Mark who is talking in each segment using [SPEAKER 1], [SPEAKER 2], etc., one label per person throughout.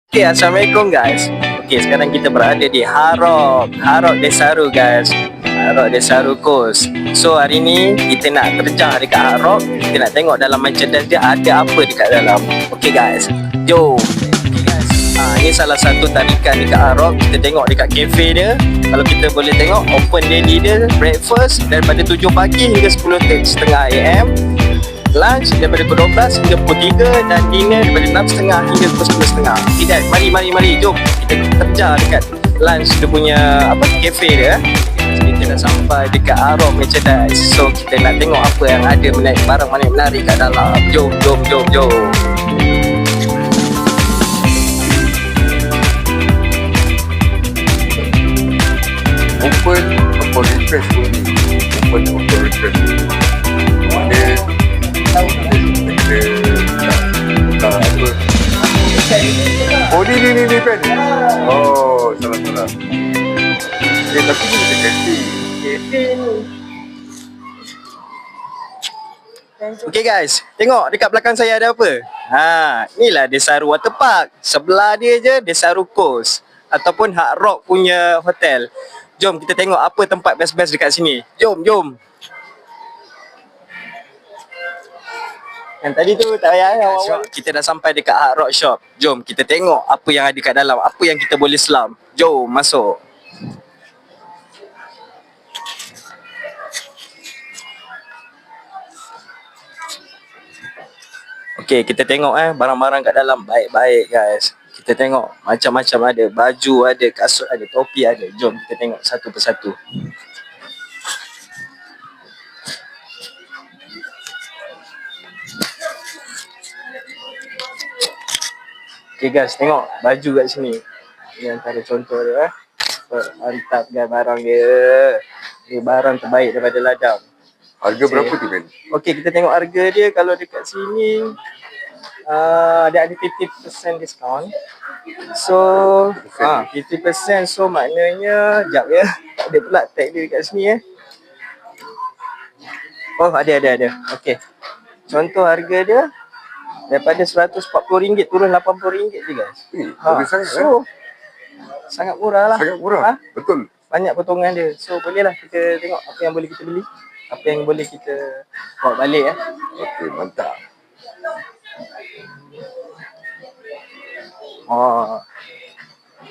[SPEAKER 1] Okay, Assalamualaikum guys. Okay, sekarang kita berada di Harok Desaru guys. Harok Desaru Coast. So hari ni kita nak terjah dekat Harok. Kita nak tengok dalam merchandise dia ada apa dekat dalam. Okay guys, jom. Okay guys, ini salah satu tarikan dekat Harok. Kita tengok dekat cafe dia. Kalau kita boleh tengok open daily dia, breakfast daripada 7 pagi hingga 10.30 AM. Lunch daripada pukul 12 hingga pukul 3 dan dinner daripada 6.30 hingga pukul 10.30. Okay guys, mari jom kita terjah dekat lunch dia punya cafe dia. Kita dah sampai dekat Harok Merchandise. So kita nak tengok apa yang ada barang mana menarik kat dalam. Jom.
[SPEAKER 2] Open upon request only. Open upon request only. Mana kita apa? Oh ni pen. Oh salah. Tapi ni macam cafe ni.
[SPEAKER 1] Okay guys, tengok dekat belakang saya ada apa? Inilah Desaru Waterpark. Sebelah dia je Desaru Coast ataupun Harok punya hotel. Jom kita tengok apa tempat best-best dekat sini. Jom. Yang tadi tu tak payah awal. Kita dah sampai dekat Harok Shop. Jom kita tengok apa yang ada kat dalam. Apa yang kita boleh selam. Jom masuk. Okay, kita tengok barang-barang kat dalam baik-baik guys. Kita tengok macam-macam ada. Baju ada, kasut ada, topi ada. Jom kita tengok satu persatu. Okay guys, tengok baju kat sini. Ini antara contoh dia. Mantap guys barang dia. Ini barang terbaik daripada ladang.
[SPEAKER 2] Harga berapa tu Ben?
[SPEAKER 1] Okay, kita tengok harga dia. Kalau dekat sini dia ada 50% diskaun. So 50%. So maknanya sekejap ya. Tak ada pula tag dia dekat sini Oh ada. Okay, contoh harga dia daripada RM140 turun RM80 je guys. Sangat murah lah.
[SPEAKER 2] Sangat murah. Betul.
[SPEAKER 1] Banyak potongan dia. So bolehlah kita tengok apa yang boleh kita beli. Apa yang boleh kita bawa balik
[SPEAKER 2] Okey, mantap.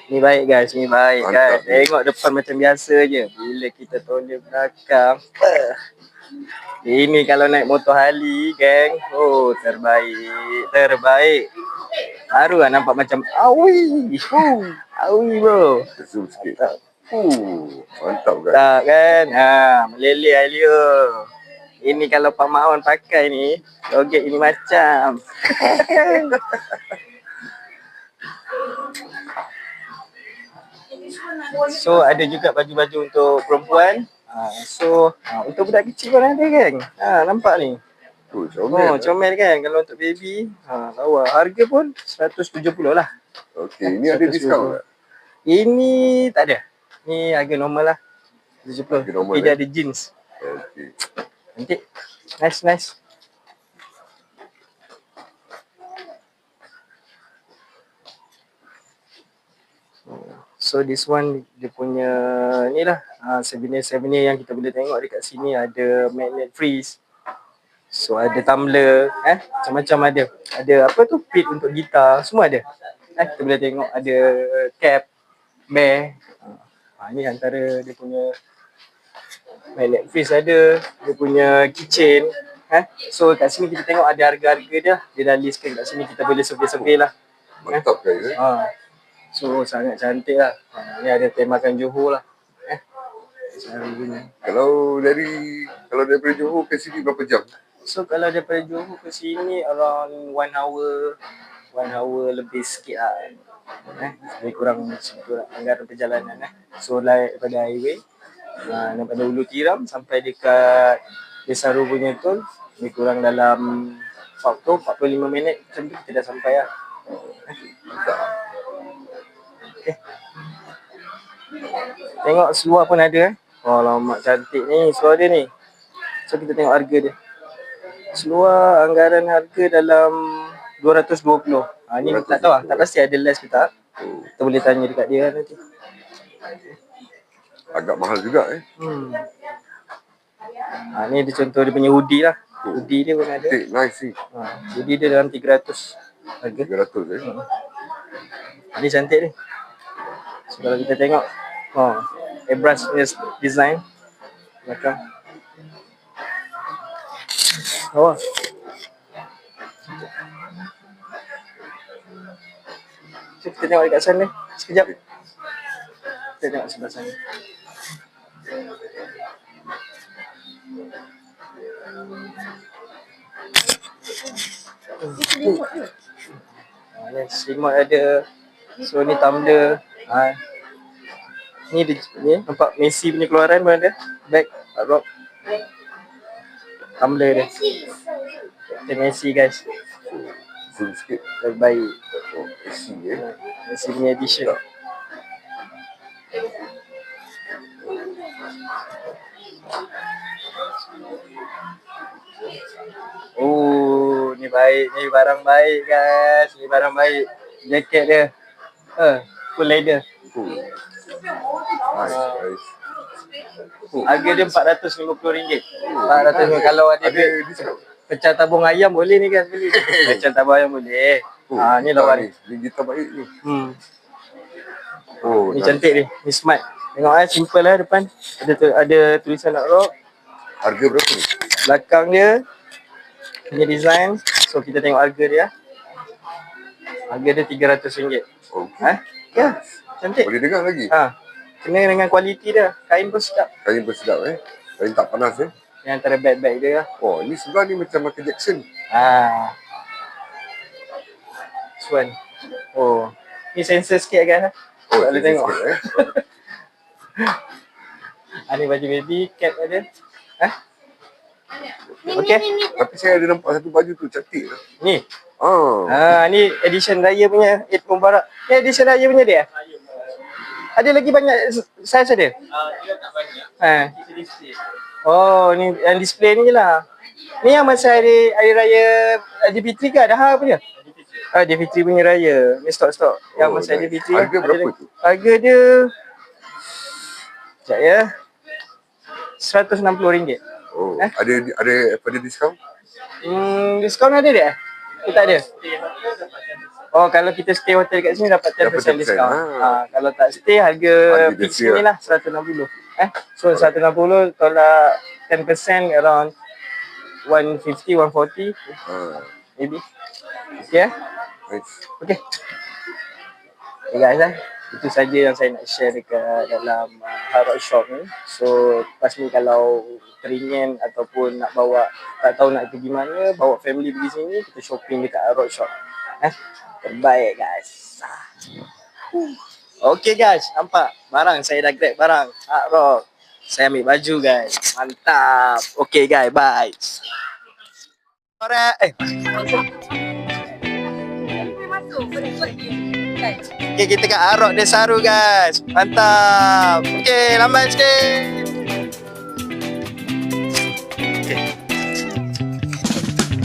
[SPEAKER 1] Ni baik guys, mantap, Tengok depan macam biasa je. Bila kita toleh belakang. Ini kalau naik motor Harley, geng. Oh, terbaik. Baru lah nampak macam awi. Awi bro.
[SPEAKER 2] Zoom sikit. Mantap guys.
[SPEAKER 1] Tak kan? Meleleh Alia. Ini kalau Pak Maon pakai ni, joget ini macam. So ada juga baju-baju untuk perempuan. Untuk budak kecil pun ada kan? Nampak ni. Comel kan kalau untuk baby. Lawa. Harga pun 170 lah.
[SPEAKER 2] Okey, ini ada diskaun tak?
[SPEAKER 1] Ini tak ada. Ni harga normal lah. 70. Tapi dia ada jeans.
[SPEAKER 2] Okey.
[SPEAKER 1] Cantik. Nice. So this one dia punya ni lah souvenir yang kita boleh tengok dekat sini. Ada magnet freeze. So ada tumbler macam-macam ada. Ada apa tu, pit untuk gitar. Semua ada. Kita boleh tengok ada cap, bear. Ni antara dia punya magnet freeze ada. Dia punya keychain. So kat sini kita tengok ada harga-harga dia. Dia dah listkan kat sini, kita boleh survey lah.
[SPEAKER 2] Mantap guys.
[SPEAKER 1] So sangat cantik lah. Ni ada temakan Johor lah.
[SPEAKER 2] Kalau daripada Johor ke sini berapa jam?
[SPEAKER 1] So kalau daripada Johor ke sini around 1 hour lebih sikit lah. Lebih kurang anggaran perjalanan So daripada highway daripada Ulu Tiram sampai dekat Desaru punya tol, lebih kurang dalam 45 minit macam tu kita dah sampai lah. Tengok seluar pun ada. Alamak cantik ni seluar dia ni. So kita tengok harga dia. Seluar anggaran harga dalam 220. Ni tak tahu lah, tak pasti ada less ke tak.
[SPEAKER 2] Oh,
[SPEAKER 1] Kita boleh tanya dekat dia nanti.
[SPEAKER 2] agak mahal juga
[SPEAKER 1] Ni dia contoh dia punya hoodie lah. Hoodie dia pun ada.
[SPEAKER 2] Take nice ni.
[SPEAKER 1] Hoodie dia dalam 300 harga.
[SPEAKER 2] 300
[SPEAKER 1] Ni cantik ni. So kalau kita tengok airbrush punya design belakang. So, kita tengok dekat sana sekejap. Kita tengok sebelah sana. Remote ada. So ni tumbler. Ni nampak Messi punya keluaran pun ada. Bag rock. Tumbler dia. Captain Messi guys.
[SPEAKER 2] Zoom sikit.
[SPEAKER 1] Terbaik.
[SPEAKER 2] Messi
[SPEAKER 1] Messi punya edition. Ni baik, ni barang baik guys. Ni barang baik. Jaket dia. Full leather.
[SPEAKER 2] Nice.
[SPEAKER 1] Harga dia RM450. 450 kalau ada
[SPEAKER 2] discount.
[SPEAKER 1] pecah tabung ayam boleh ni guys beli. Pecah tabung ayam boleh. Ni lawan ni.
[SPEAKER 2] Ni gitar baik ni.
[SPEAKER 1] Ni cantik ni. Ni smart. Tengok simple lah depan. Ada tulisan nak rock.
[SPEAKER 2] Harga berapa ni?
[SPEAKER 1] Belakang dia punya design. So kita tengok harga dia. Harga dia RM300.
[SPEAKER 2] Okay.
[SPEAKER 1] Ya, cantik.
[SPEAKER 2] Boleh dengar lagi?
[SPEAKER 1] Kena dengan kualiti dia. Kain pun sedap.
[SPEAKER 2] Kain pun sedap Kain tak panas
[SPEAKER 1] Yang antara bag-bag dia lah.
[SPEAKER 2] Ini sebelah ni macam Michael Jackson.
[SPEAKER 1] Swan. Ni sensor sikit guys. Boleh tengok. Ni baju baby, cap ada. Okay.
[SPEAKER 2] Tapi saya ada nampak satu baju tu cantik lah.
[SPEAKER 1] Ni. Ni edition raya punya Eid Mubarak. Ni edition raya punya dia. Ada lagi banyak size ada?
[SPEAKER 3] Dia tak banyak.
[SPEAKER 1] Ni yang display ni je lah. Ni yang masa hari raya Aidilfitri ke? Dah punya? Aidilfitri punya raya. Ni stok-stok yang masa Aidilfitri.
[SPEAKER 2] Harga berapa tu?
[SPEAKER 1] Harga dia sekejap ya. RM160.
[SPEAKER 2] Ada diskaun?
[SPEAKER 1] Diskaun ada dia? Ke tak ada? Kalau kita stay hotel kat sini dapat 10% diskaun. Kalau tak stay harga fix ni lah RM160. So RM160 tolak 10% around $150, $140 maybe. Okay.
[SPEAKER 2] Nice.
[SPEAKER 1] Okay guys itu saja yang saya nak share dekat dalam Hard Rock Shop ni. So lepas ni kalau teringin ataupun nak bawa, tak tahu nak pergi mana, bawa family pergi sini, kita shopping dekat Hard Rock Shop. Terbaik guys. Okay guys, nampak barang saya dah grab barang Hard Rock. Saya ambil baju guys. Mantap. Okay guys, bye. Alright. Okay, kita kat Hard Rock Desaru guys. Mantap. Okay, lambat sikit.